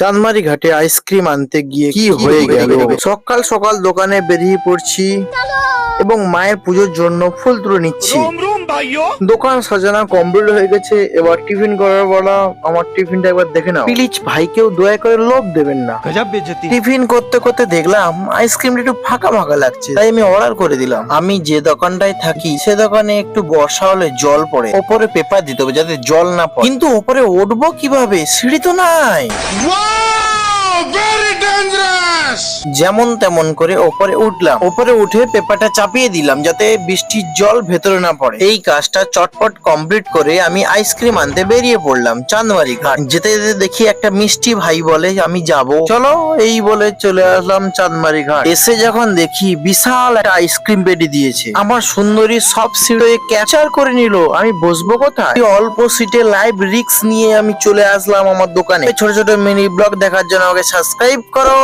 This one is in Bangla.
চাঁদমারি ঘাটে আইসক্রিম আনতে গিয়ে কি হয়ে গেল। সকাল সকাল দোকানে বেরিয়ে পড়ছি এবং মায়ের পুজোর জন্য ফুল তুলে নিচ্ছি। দোকান সাজানো কমপ্লিট হয়ে গেছে, এবার টিফিন করার বলা। আমার টিফিনটা একবার দেখে নাও প্লিজ ভাইকেও দয়া করে লোভ দেবেন না। টিফিন করতে করতে দেখলাম আইসক্রিমটা একটু ফাঁকা ফাঁকা লাগছে, তাই আমি অর্ডার করে দিলাম। আমি যে দোকানটায় থাকি সে দোকানে একটু বর্ষা হলে জল পড়ে, ওপরে পেপার দিতে হবে যাতে জল না পড়ে। কিন্তু ওপরে উঠবো কিভাবে, সিঁড়ি তো নাই। যেমন তেমন করে ওপরে উঠলাম, ওপরে উঠে পেপারটা চাপিয়ে দিলাম যাতে বৃষ্টির জল ভেতরে না পড়ে। এই কাজটা চটপট কমপ্লিট করে আমি আইসক্রিম আনতে বেরিয়ে পড়লাম চাঁদমারি ঘাট। যেতে যেতে দেখি একটা মিষ্টি ভাই বলে আমি যাব, চলো এই বলে চলে আসলাম চাঁদমারি ঘাট। এসে যখন দেখি বিশাল একটা আইসক্রিম পেটি দিয়েছে, আমার সুন্দরী সব সিটে ক্যাপচার করে নিল। আমি বসবো কোথায়, অল্প সিটে লাইভ রিক্স নিয়ে আমি চলে আসলাম আমার দোকানে। ছোট ছোট মিনি ব্লগ দেখার জন্য আমাকে সাবস্ক্রাইব করো।